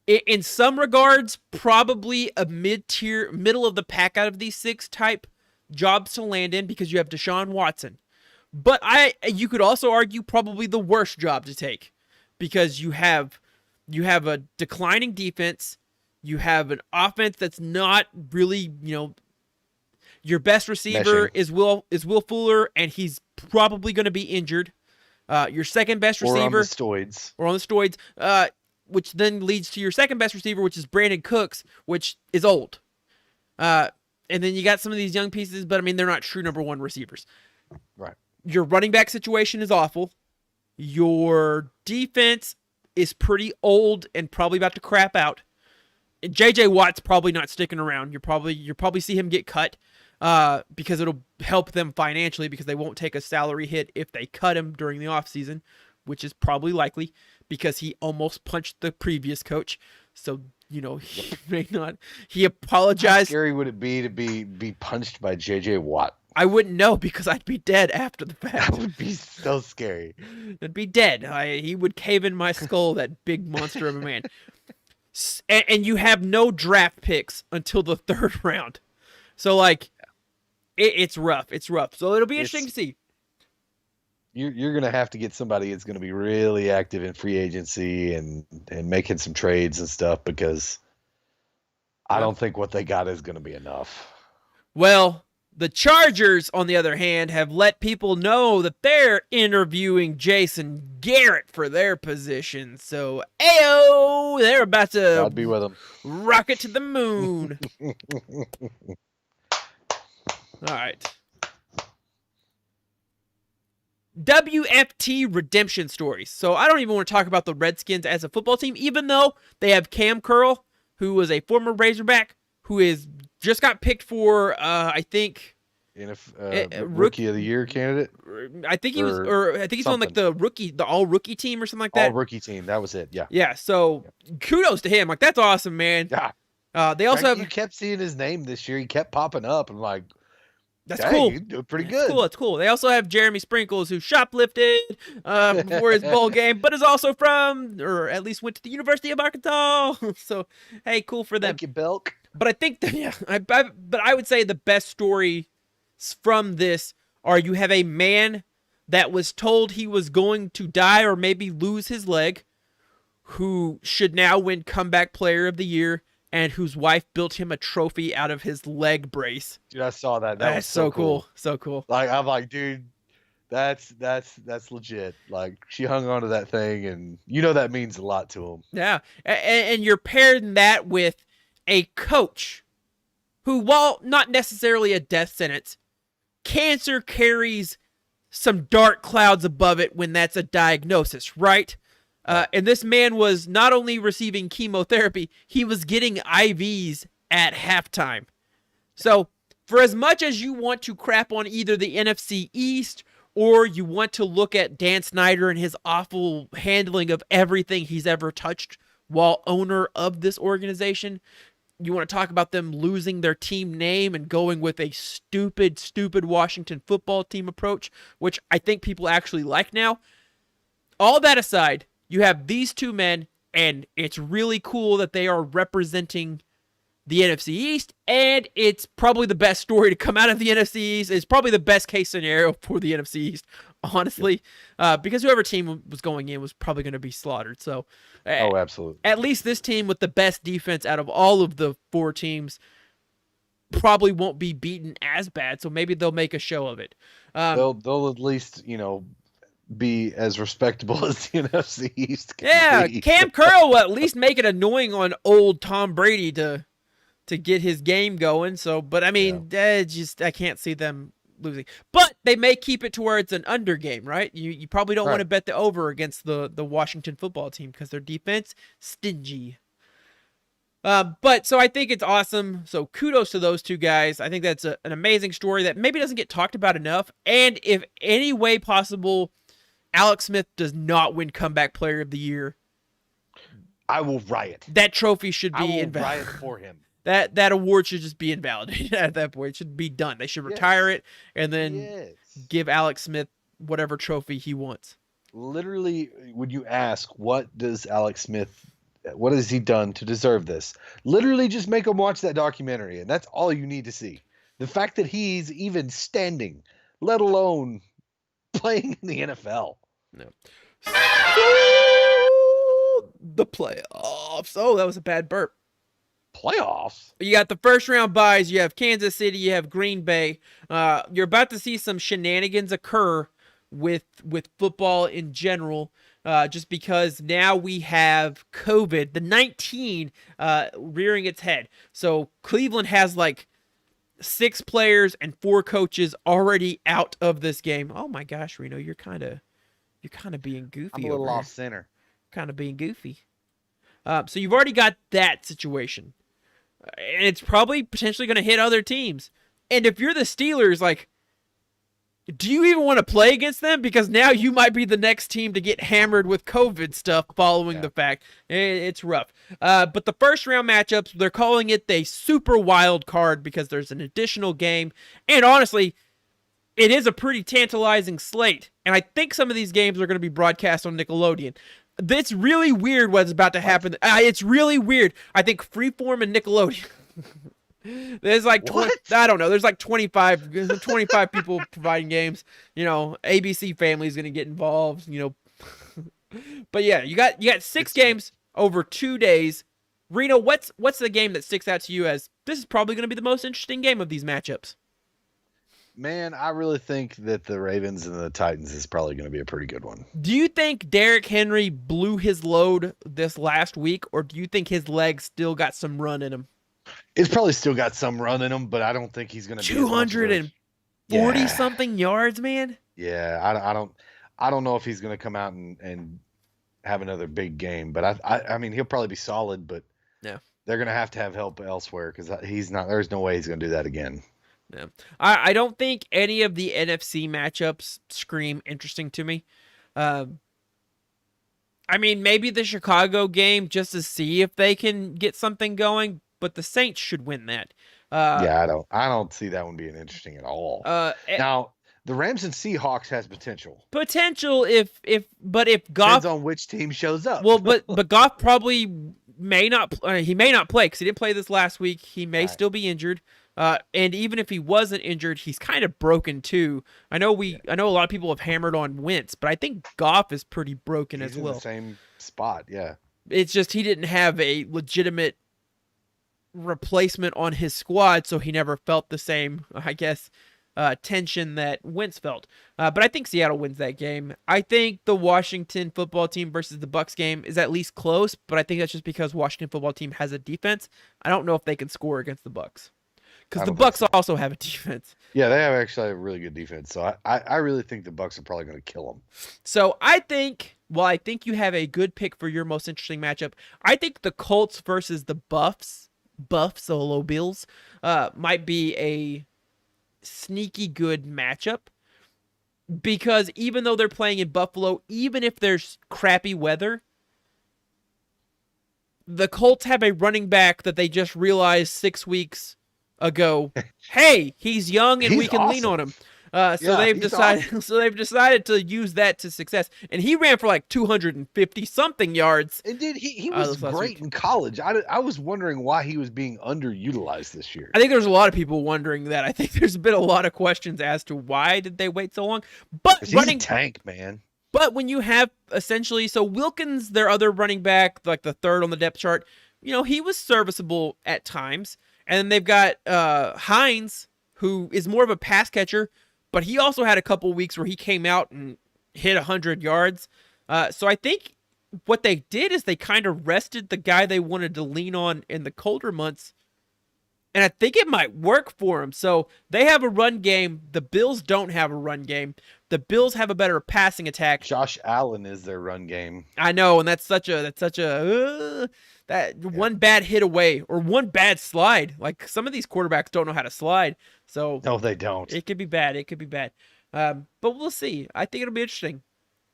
In some regards, probably a mid-tier, middle of the pack out of these six type jobs to land in because you have Deshaun Watson. But you could also argue probably the worst job to take because you have a declining defense, you have an offense that's not really, your best receiver is Will Fuller, and he's probably going to be injured. Your second best receiver or on the steroids, which then leads to your second best receiver, which is Brandon Cooks, which is old. And then you got some of these young pieces, but I mean they're not true number one receivers. Right. Your running back situation is awful. Your defense is pretty old and probably about to crap out. And JJ Watt's probably not sticking around. You'll probably see him get cut because it'll help them financially because they won't take a salary hit if they cut him during the offseason, which is probably likely because he almost punched the previous coach. So, he may not. He apologized. How scary would it be to be punched by JJ Watt? I wouldn't know because I'd be dead after the fact. That would be so scary. I'd be dead. He would cave in my skull, that big monster of a man. And you have no draft picks until the third round. So, it's rough. It's rough. So it'll be interesting to see. You're going to have to get somebody that's going to be really active in free agency and making some trades and stuff because I don't think what they got is going to be enough. Well, the Chargers, on the other hand, have let people know that they're interviewing Jason Garrett for their position. So, ayo, they're about to I'd be with them. Rocket to the moon. All right. WFT redemption stories. So I don't even want to talk about the Redskins as a football team, even though they have Cam Curl, who was a former Razorback, who is just got picked for, I think, rookie of the year candidate. I think he's on the all rookie team or something like that. All rookie team. That was it. Yeah. Yeah. So kudos to him. That's awesome, man. Yeah. They also you kept seeing his name this year. He kept popping up. I'm like, that's cool. You do pretty good. That's cool. They also have Jeremy Sprinkles, who shoplifted before his bowl game, but is also from, or at least went to the University of Arkansas. So, hey, cool for them. Thank you, Belk. But I think but I would say the best story from this are you have a man that was told he was going to die or maybe lose his leg, who should now win Comeback Player of the Year, and whose wife built him a trophy out of his leg brace. Dude, I saw that. That was so cool. So cool. I'm like, dude, that's legit. She hung on to that thing, and that means a lot to him. Yeah, and you're pairing that with a coach who, while not necessarily a death sentence, cancer carries some dark clouds above it when that's a diagnosis, right? And this man was not only receiving chemotherapy, he was getting IVs at halftime. So, for as much as you want to crap on either the NFC East or you want to look at Dan Snyder and his awful handling of everything he's ever touched while owner of this organization, you want to talk about them losing their team name and going with a stupid Washington football team approach, which I think people actually like now. All that aside, you have these two men, and it's really cool that they are representing the NFC East, and it's probably the best story to come out of the NFC East. It's probably the best case scenario for the NFC East, honestly, because whoever team was going in was probably going to be slaughtered. So, Oh, absolutely. at least this team with the best defense out of all of the 4 teams probably won't be beaten as bad. So maybe they'll make a show of it. They'll at least, be as respectable as the NFC East can Yeah, be. Cam Curl will at least make it annoying on old Tom Brady to get his game going. So, but I mean, I can't see them losing. But they may keep it to where it's an under game, right? You probably don't want to bet the over against the Washington football team because their defense stingy. But so I think it's awesome. So kudos to those 2 guys. I think that's an amazing story that maybe doesn't get talked about enough. And if any way possible, Alex Smith does not win Comeback Player of the Year, I will riot. that trophy should be I will invalidated. riot for him. That award should just be invalidated at that point. It should be done. They should retire it and then give Alex Smith whatever trophy he wants. Literally, when you ask, what has he done to deserve this? Literally just make him watch that documentary, and that's all you need to see. The fact that he's even standing, let alone playing in the NFL. No. The playoffs. Oh, that was a bad burp. Playoffs? You got the first round buys. You have Kansas City. You have Green Bay. You're about to see some shenanigans occur with football in general, just because now we have COVID, the 19, rearing its head. So Cleveland has like 6 players and 4 coaches already out of this game. Oh my gosh, Reno, you're kind of being goofy. I'm a little off center. Kind of being goofy. So you've already got that situation. And it's probably potentially going to hit other teams. And if you're the Steelers, like, do you even want to play against them? Because now you might be the next team to get hammered with COVID stuff following the fact. It's rough. But the first round matchups, they're calling it the super wild card because there's an additional game. And honestly, it is a pretty tantalizing slate. And I think some of these games are going to be broadcast on Nickelodeon. It's really weird what's about to happen. It's really weird. I think Freeform and Nickelodeon. There's like 20, I don't know. There's like 25 people providing games. ABC Family is going to get involved. But yeah, you got 6 games over 2 days. Reno, what's the game that sticks out to you as this is probably going to be the most interesting game of these matchups? Man, I really think that the Ravens and the Titans is probably going to be a pretty good one. Do you think Derrick Henry blew his load this last week, or do you think his legs still got some run in him? It's probably still got some run in him, but I don't think he's going to be 240 something yards, man. Yeah, I don't know if he's going to come out and have another big game, but I mean he'll probably be solid, but yeah, they're going to have help elsewhere because he's not. There's no way he's going to do that again. Yeah. I don't think any of the NFC matchups scream interesting to me. I mean, maybe the Chicago game just to see if they can get something going, but the Saints should win that. Yeah, I don't see that one being interesting at all. Now, the Rams and Seahawks has potential. If Goff depends on which team shows up. Well, but Goff probably may not. He may not play because he didn't play this last week. He may still be injured. And even if he wasn't injured, he's kind of broken too. I know a lot of people have hammered on Wentz, but I think Goff is pretty broken as well. In the same spot, yeah. It's just he didn't have a legitimate replacement on his squad, so he never felt the same, I guess, tension that Wentz felt. But I think Seattle wins that game. I think the Washington football team versus the Bucs game is at least close, but I think that's just because Washington football team has a defense. I don't know if they can score against the Bucs. Because the Bucs also have a defense. Yeah, they have actually a really good defense. So I really think the Bucs are probably going to kill them. So I think you have a good pick for your most interesting matchup. I think the Colts versus the Buffalo Bills, might be a sneaky good matchup. Because even though they're playing in Buffalo, even if there's crappy weather, the Colts have a running back that they just realized 6 weeks ago, hey, he's young and we can lean on him. So Yeah, they've he's decided. awesome. So they've decided to use that to success. And he ran for like 250 something yards And dude, he was this last great week. in college. I was wondering why he was being underutilized this year. I think there's a lot of people wondering that. I think there's been a lot of questions as to why did they wait so long. But 'Cause he's a tank, man. But when you have essentially, so Wilkins, their other running back, like the third on the depth chart, he was serviceable at times. And then they've got Hines, who is more of a pass catcher, but he also had a couple weeks where he came out and hit 100 yards. So I think what they did is they kind of rested the guy they wanted to lean on in the colder months. And I think it might work for them. So they have a run game. The Bills don't have a run game. The Bills have a better passing attack. Josh Allen is their run game. I know, and that's one bad hit away or one bad slide. Like some of these quarterbacks don't know how to slide. So No, they don't. it could be bad. It could be bad. But we'll see. I think it'll be interesting.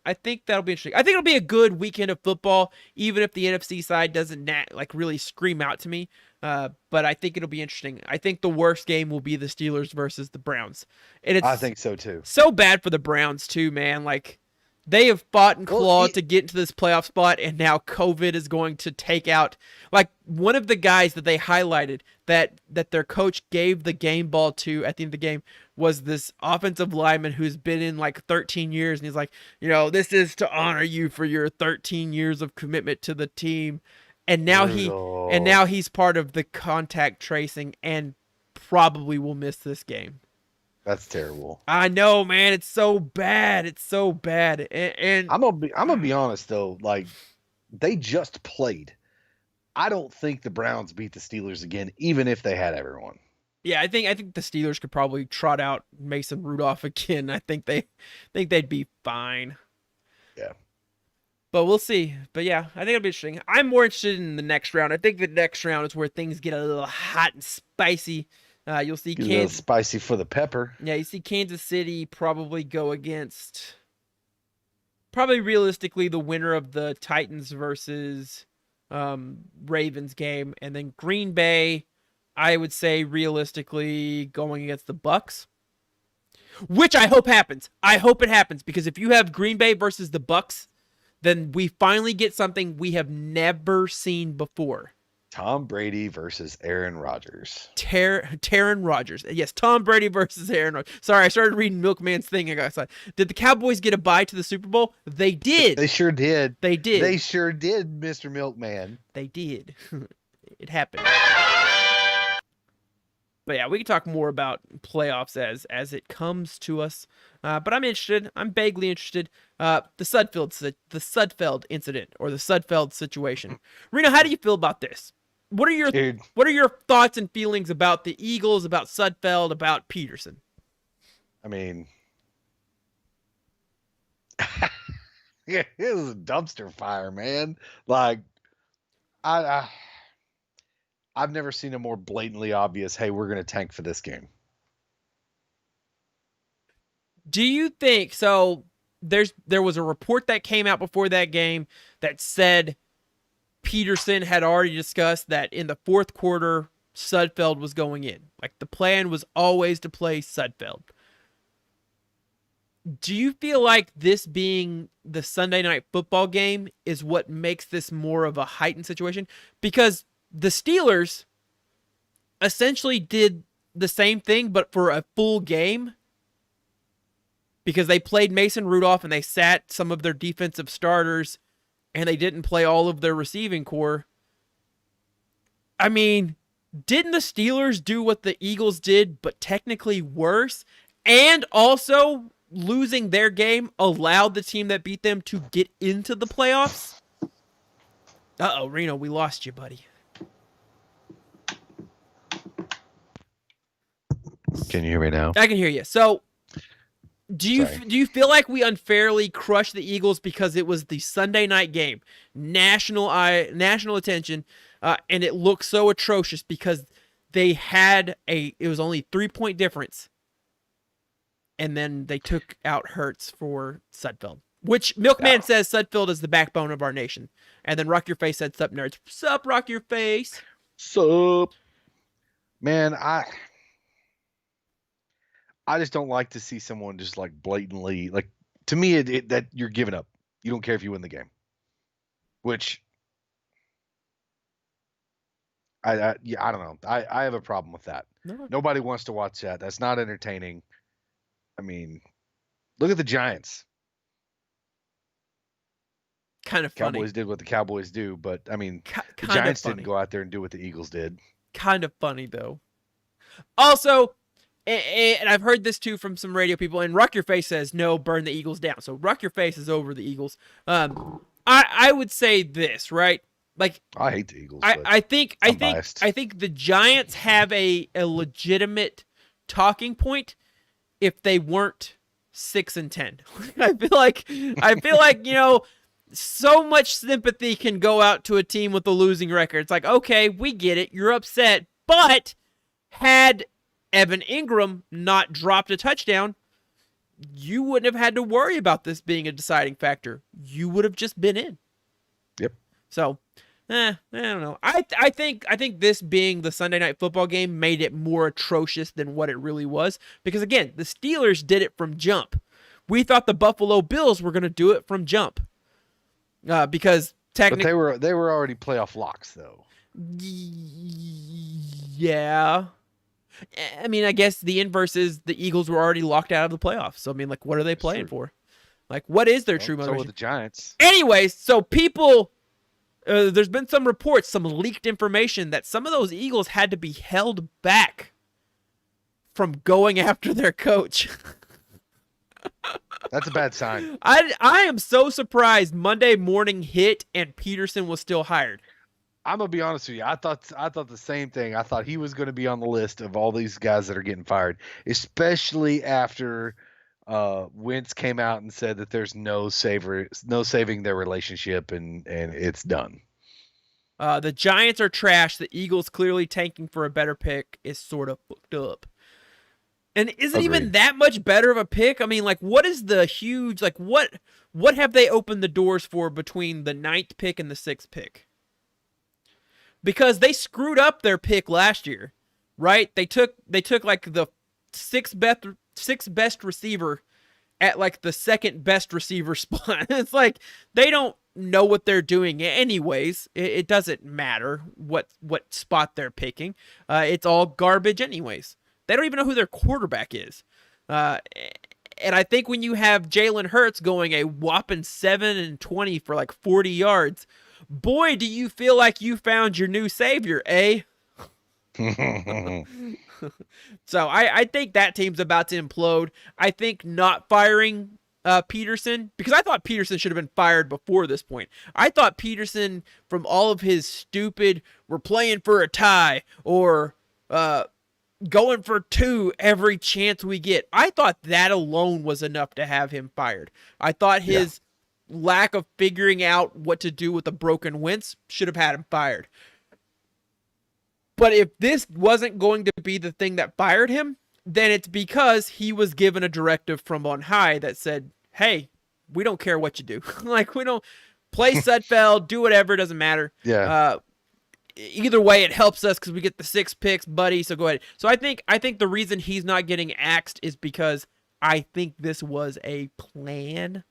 I think that'll be interesting. I think it'll be a good weekend of football, even if the NFC side doesn't really scream out to me. But I think it'll be interesting. I think the worst game will be the Steelers versus the Browns. And I think so too. So bad for the Browns too, man. Like they have fought and clawed to get into this playoff spot, and now COVID is going to take out like one of the guys that they highlighted that their coach gave the game ball to at the end of the game was this offensive lineman who's been in like 13 years, and he's like, this is to honor you for your 13 years of commitment to the team. And now he's part of the contact tracing and probably will miss this game. That's terrible. I know, man. It's so bad. It's so bad. And I'm gonna be honest though. Like they just played. I don't think the Browns beat the Steelers again, even if they had everyone. Yeah, I think the Steelers could probably trot out Mason Rudolph again. I think they'd be fine. Yeah. But we'll see. But yeah, I think it'll be interesting. I'm more interested in the next round. I think the next round is where things get a little hot and spicy. You'll see Get a little spicy for the pepper. Yeah, you see Kansas City probably go against probably realistically the winner of the Titans versus Ravens game, and then Green Bay, I would say realistically going against the Bucks, which I hope happens. I hope it happens because if you have Green Bay versus the Bucks, then we finally get something we have never seen before. Tom Brady versus Aaron Rodgers. Taron Rodgers. Yes, Tom Brady versus Aaron Rodgers. Sorry, I started reading Milkman's thing. I got excited. Did the Cowboys get a bye to the Super Bowl? They did. They sure did. They did. They sure did, Mr. Milkman. They did. It happened. But yeah, we can talk more about playoffs as it comes to us. But I'm interested. I'm vaguely interested. The Sudfeld incident or the Sudfeld situation. Reno, how do you feel about this? What are your thoughts and feelings about the Eagles, about Sudfeld, about Peterson? I mean, it was a dumpster fire, man. Like, I've never seen a more blatantly obvious, hey, we're going to tank for this game. Do you think so? There was a report that came out before that game that said Peterson had already discussed that in the fourth quarter, Sudfeld was going in. Like the plan was always to play Sudfeld. Do you feel like this being the Sunday night football game is what makes this more of a heightened situation? Because the Steelers essentially did the same thing, but for a full game. Because they played Mason Rudolph and they sat some of their defensive starters and they didn't play all of their receiving core. I mean, didn't the Steelers do what the Eagles did, but technically worse? And also, losing their game allowed the team that beat them to get into the playoffs? Uh-oh, Reno, we lost you, buddy. Can you hear me now? I can hear you. So, do you feel like we unfairly crushed the Eagles because it was the Sunday night game, national attention, and it looked so atrocious because they had it was only 3-point difference, and then they took out Hurts for Sudfeld, which Milkman says Sudfeld is the backbone of our nation, and then Rock Your Face said, "Sup nerds, sup Rock Your Face, sup." Man, I just don't like to see someone just like blatantly like to me that you're giving up. You don't care if you win the game, which yeah, I don't know. I have a problem with that. No, Nobody wants to watch that. That's not entertaining. I mean, look at the Giants. kind of funny. Cowboys did what the Cowboys do, but I mean, the Kind of Giants funny. didn't go out there and do what the Eagles did. Kind of funny though. Also, and I've heard this too from some radio people. And Ruck Your Face says no, burn the Eagles down. So Ruck Your Face is over the Eagles. I would say this, right? Like I hate the Eagles. I think biased. I think the Giants have a legitimate talking point if they weren't 6-10. I feel like so much sympathy can go out to a team with a losing record. It's like, okay, we get it, you're upset, but had Evan Ingram not dropped a touchdown, you wouldn't have had to worry about this being a deciding factor. You would have just been in. Yep. So, I don't know. I think this being the Sunday Night Football game made it more atrocious than what it really was. Because again, the Steelers did it from jump. We thought the Buffalo Bills were going to do it from jump. Because technically, but they were already playoff locks though. Yeah. I mean, I guess the inverse is the Eagles were already locked out of the playoffs. So I mean, like, what are they playing for? Like, what is their true motivation? So with the Giants. Anyways, so people. There's been some reports, some leaked information that some of those Eagles had to be held back from going after their coach. That's a bad sign. I am so surprised Monday morning hit and Peterson was still hired. I'm gonna be honest with you. I thought the same thing. I thought he was going to be on the list of all these guys that are getting fired, especially after Wentz came out and said that there's no saving their relationship and it's done. The Giants are trash. The Eagles clearly tanking for a better pick is sort of fucked up. And is it even that much better of a pick? I mean, like, what is the huge, like, what have they opened the doors for between the 9th pick and the 6th pick? Because they screwed up their pick last year, right? They took like the sixth best receiver at like the 2nd best receiver spot. It's like they don't know what they're doing anyways. It doesn't matter what spot they're picking. It's all garbage anyways. They don't even know who their quarterback is. And I think when you have Jalen Hurts going a whopping 7-20 for like 40 yards, boy, do you feel like you found your new savior, eh? So I think that team's about to implode. I think not firing Peterson, because I thought Peterson should have been fired before this point. I thought Peterson, from all of his stupid, we're playing for a tie, or going for 2 every chance we get, I thought that alone was enough to have him fired. I thought his lack of figuring out what to do with a broken Wentz should have had him fired. But if this wasn't going to be the thing that fired him, then it's because he was given a directive from on high that said, hey, we don't care what you do. Like, we don't play Sudfeld, do whatever, doesn't matter. Yeah. Either way, it helps us because we get the 6 picks, buddy. So go ahead. So I think the reason he's not getting axed is because I think this was a plan.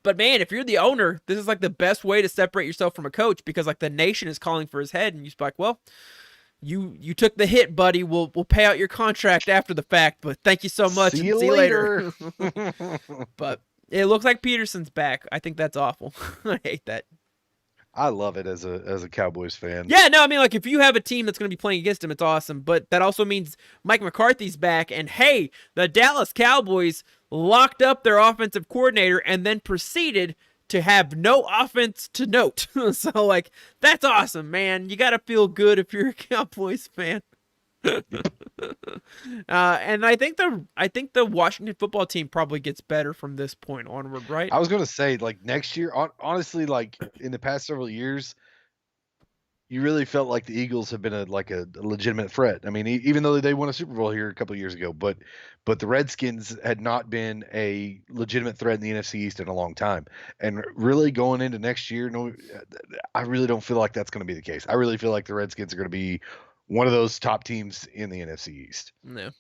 But man, if you're the owner, this is like the best way to separate yourself from a coach, because like the nation is calling for his head, and you're like, well, you took the hit, buddy. We'll pay out your contract after the fact, but thank you so much. See you later. But it looks like Peterson's back. I think that's awful. I hate that. I love it as a Cowboys fan. Yeah, no, I mean, like, if you have a team that's going to be playing against him, it's awesome. But that also means Mike McCarthy's back. And hey, the Dallas Cowboys locked up their offensive coordinator and then proceeded to have no offense to note. So, like, that's awesome, man. You got to feel good if you're a Cowboys fan. And I think the Washington football team probably gets better from this point onward, right? I was gonna say, like, next year, honestly, like in the past several years, you really felt like the Eagles have been a legitimate threat. I mean, even though they won a Super Bowl here a couple of years ago, but the Redskins had not been a legitimate threat in the NFC East in a long time. And really going into next year, no, I really don't feel like that's going to be the case. I really feel like the Redskins are going to be one of those top teams in the NFC East. No.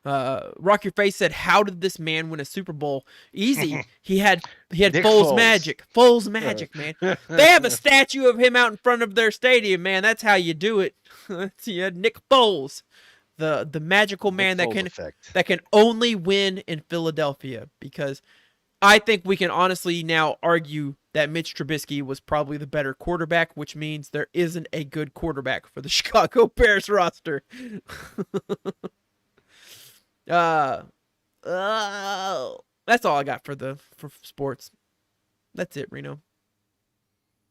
Rock Your Face said, "How did this man win a Super Bowl? Easy. He had Nick Foles Foles. magic. Foles magic, man. They have a statue of him out in front of their stadium, man. That's how you do it. You had Nick Foles, the magical man Nick Foles effect. that can only win in Philadelphia, because I think we can honestly now argue that Mitch Trubisky was probably the better quarterback, which means there isn't a good quarterback for the Chicago Bears roster." That's all I got for sports. That's it, Reno.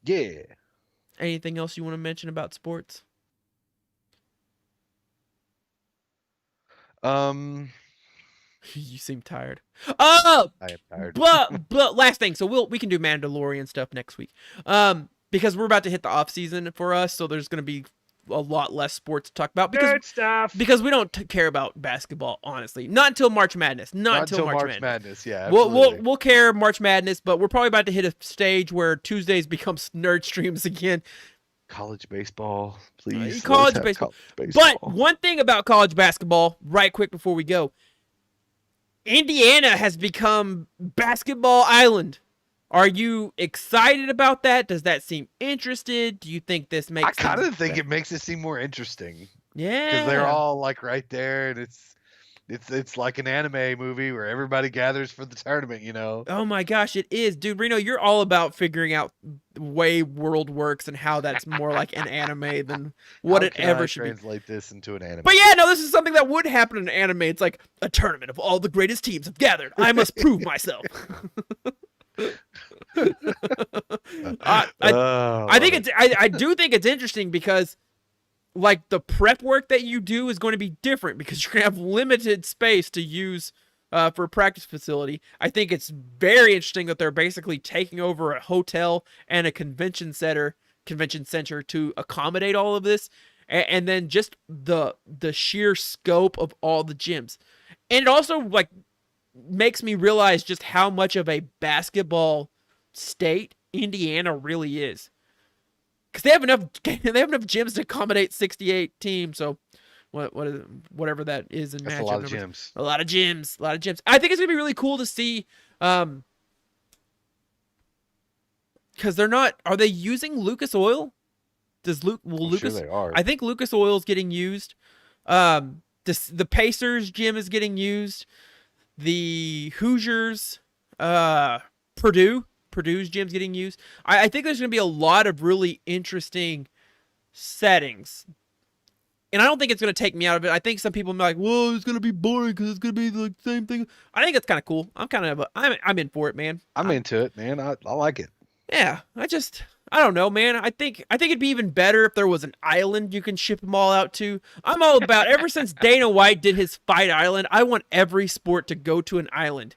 Yeah. Anything else you want to mention about sports? You seem tired. Oh, I am tired. but last thing. So we can do Mandalorian stuff next week. Because we're about to hit the off season for us, so there's gonna be a lot less sports to talk about because we don't care about basketball, honestly. Not until March Madness. Not until March Madness. Yeah, we'll care March Madness, but we're probably about to hit a stage where Tuesdays becomes nerd streams again. College baseball, please. College baseball. But one thing about college basketball, right quick before we go, Indiana has become Basketball Island. Are you excited about that? Does that seem interested? Do you think this makes? I kind of think it makes it seem more interesting. Yeah, because they're all like right there, and it's like an anime movie where everybody gathers for the tournament. You know? Oh my gosh, it is, dude. Reno, you're all about figuring out the way world works and how that's more like an anime than what it ever should translate this into an anime. But yeah, no, this is something that would happen in an anime. It's like a tournament of all the greatest teams have gathered. I must prove myself. I do think it's interesting because, like, the prep work that you do is going to be different because you're gonna have limited space to use for a practice facility. I think it's very interesting that they're basically taking over a hotel and a convention center to accommodate all of this, and then just the sheer scope of all the gyms, and it also like makes me realize just how much of a basketball state Indiana really is, because they have enough gyms to accommodate 68 teams. So whatever that is in matchup. That's a lot of gyms. A lot of gyms. I think it's gonna be really cool to see, because are they using Lucas Oil? Lucas? Sure they are. I think Lucas Oil is getting used. The Pacers gym is getting used. The Hoosiers, Purdue's gym's getting used. I think there's going to be a lot of really interesting settings. And I don't think it's going to take me out of it. I think some people may be like, "Whoa, it's going to be boring because it's going to be the same thing." I think it's kind of cool. I'm in for it, man. I'm into it, man. I like it. Yeah, I don't know, man. I think it'd be even better if there was an island you can ship them all out to. I'm all about, ever since Dana White did his Fight Island, I want every sport to go to an island.